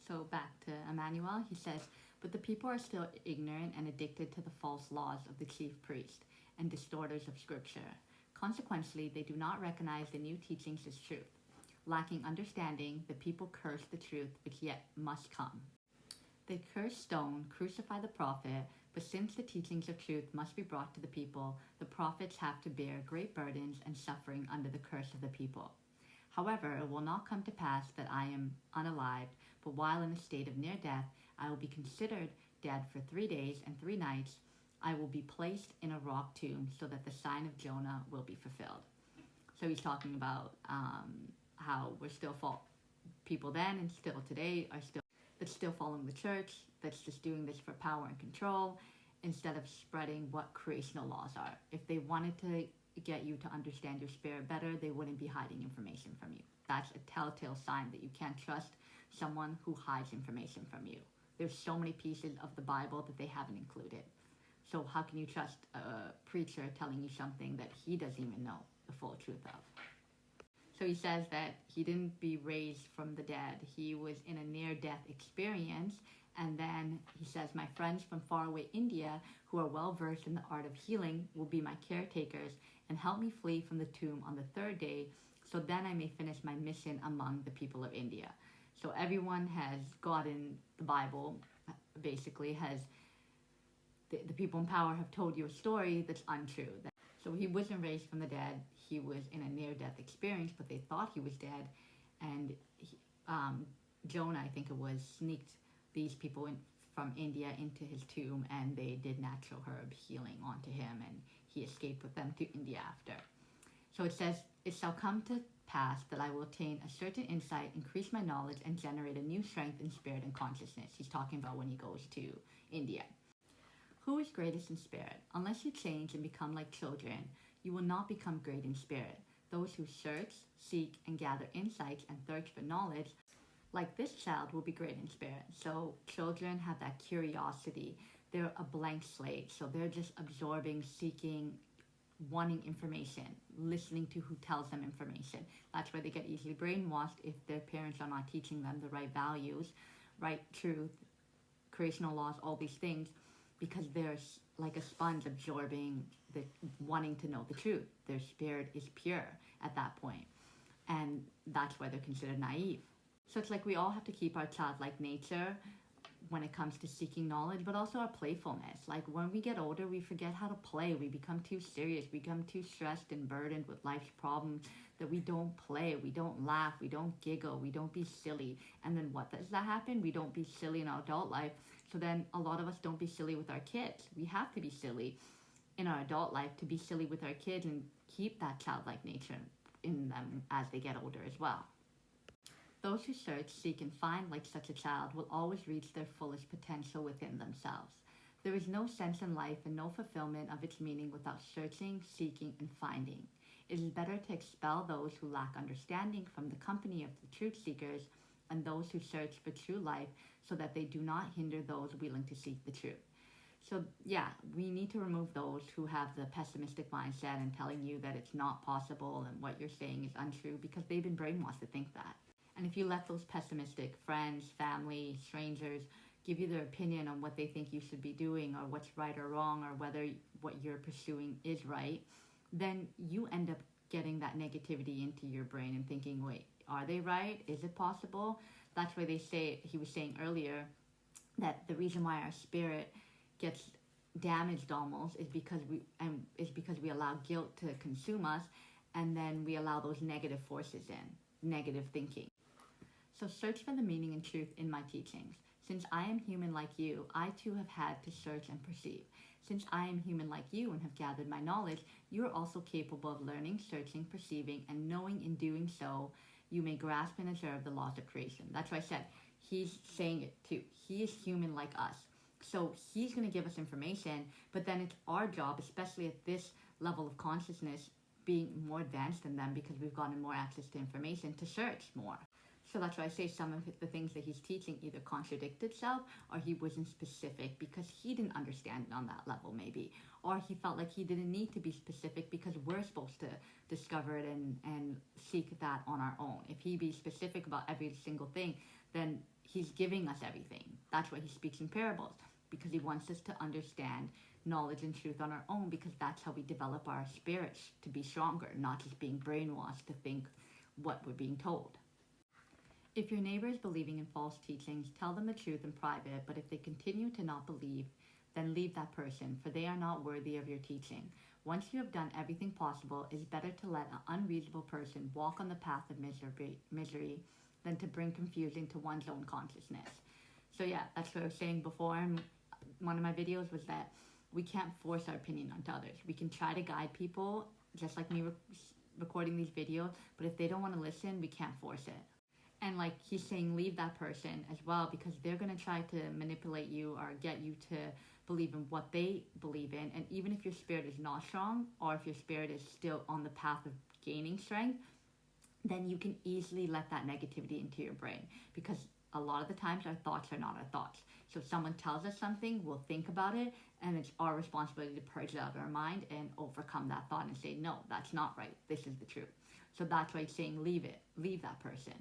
So back to Immanuel, he says, but the people are still ignorant and addicted to the false laws of the chief priest and distorters of scripture. Consequently, they do not recognize the new teachings as truth. Lacking understanding, the people curse the truth which yet must come. They curse stone, crucify the prophet, but since the teachings of truth must be brought to the people, the prophets have to bear great burdens and suffering under the curse of the people. However, it will not come to pass that I am unalived, but while in a state of near death, I will be considered dead for 3 days and 3 nights. I will be placed in a rock tomb so that the sign of Jonah will be fulfilled. So he's talking about how we're still people then and still today are still following the church, that's just doing this for power and control instead of spreading what creational laws are. If they wanted to get you to understand your spirit better, they wouldn't be hiding information from you. That's a telltale sign that you can't trust someone who hides information from you. There's so many pieces of the Bible that they haven't included. So how can you trust a preacher telling you something that he doesn't even know the full truth of? So he says that he didn't be raised from the dead. He was in a near-death experience. And then he says, my friends from faraway India who are well-versed in the art of healing will be my caretakers and help me flee from the tomb on the 3rd day, so then I may finish my mission among the people of India. So everyone has gotten the Bible, basically the people in power have told you a story that's untrue. So he wasn't raised from the dead. He was in a near-death experience, but they thought he was dead. And Jonah, I think it was, sneaked these people from India into his tomb, and they did natural herb healing onto him, and he escaped with them to India after. So it says, it shall come to pass that I will attain a certain insight, increase my knowledge, and generate a new strength in spirit and consciousness. He's talking about when he goes to India. Who is greatest in spirit? Unless you change and become like children, you will not become great in spirit. Those who search, seek, and gather insights and thirst for knowledge, like this child, will be great in spirit. So children have that curiosity. They're a blank slate. So they're just absorbing, seeking, wanting information, listening to who tells them information. That's why they get easily brainwashed if their parents are not teaching them the right values, right truth, creational laws, all these things, because they're like a sponge absorbing, wanting to know the truth. Their spirit is pure at that point. And that's why they're considered naive. So it's like we all have to keep our childlike nature when it comes to seeking knowledge, but also our playfulness. Like when we get older, we forget how to play. We become too serious. We become too stressed and burdened with life's problems that we don't play. We don't laugh. We don't giggle. We don't be silly. And then what does that happen? We don't be silly in our adult life. So then a lot of us don't be silly with our kids. We have to be silly in our adult life to be silly with our kids and keep that childlike nature in them as they get older as well. Those who search, seek, and find like such a child will always reach their fullest potential within themselves. There is no sense in life and no fulfillment of its meaning without searching, seeking, and finding. It is better to expel those who lack understanding from the company of the truth seekers and those who search for true life so that they do not hinder those willing to seek the truth. So yeah, we need to remove those who have the pessimistic mindset and telling you that it's not possible and what you're saying is untrue, because they've been brainwashed to think that. And if you let those pessimistic friends, family, strangers give you their opinion on what they think you should be doing or what's right or wrong or whether what you're pursuing is right, then you end up getting that negativity into your brain and thinking, wait, are they right? Is it possible? That's why he was saying earlier that the reason why our spirit gets damaged almost is because we allow guilt to consume us, and then we allow those negative forces in, negative thinking. So search for the meaning and truth in my teachings. Since I am human like you, I too have had to search and perceive. Since I am human like you and have gathered my knowledge, you are also capable of learning, searching, perceiving, and knowing. In doing so, you may grasp and observe the laws of creation. That's why I said he's saying it too. He is human like us. So he's going to give us information, but then it's our job, especially at this level of consciousness, being more advanced than them because we've gotten more access to information, to search more. So that's why I say some of the things that he's teaching either contradict itself, or he wasn't specific because he didn't understand it on that level maybe, or he felt like he didn't need to be specific because we're supposed to discover it and seek that on our own. If he be specific about every single thing, then he's giving us everything. That's why he speaks in parables, because he wants us to understand knowledge and truth on our own, because that's how we develop our spirits to be stronger, not just being brainwashed to think what we're being told. If your neighbor is believing in false teachings, tell them the truth in private, but if they continue to not believe, then leave that person, for they are not worthy of your teaching. Once you have done everything possible, it is better to let an unreasonable person walk on the path of misery than to bring confusion to one's own consciousness. So yeah, that's what I was saying before in one of my videos, was that we can't force our opinion onto others. We can try to guide people, just like me recording these videos, but if they don't want to listen, we can't force it. And like he's saying, leave that person as well, because they're going to try to manipulate you or get you to believe in what they believe in. And even if your spirit is not strong, or if your spirit is still on the path of gaining strength, then you can easily let that negativity into your brain, because a lot of the times our thoughts are not our thoughts. So if someone tells us something, we'll think about it, and it's our responsibility to purge it out of our mind and overcome that thought and say, no, that's not right. This is the truth. So that's why it's saying leave that person.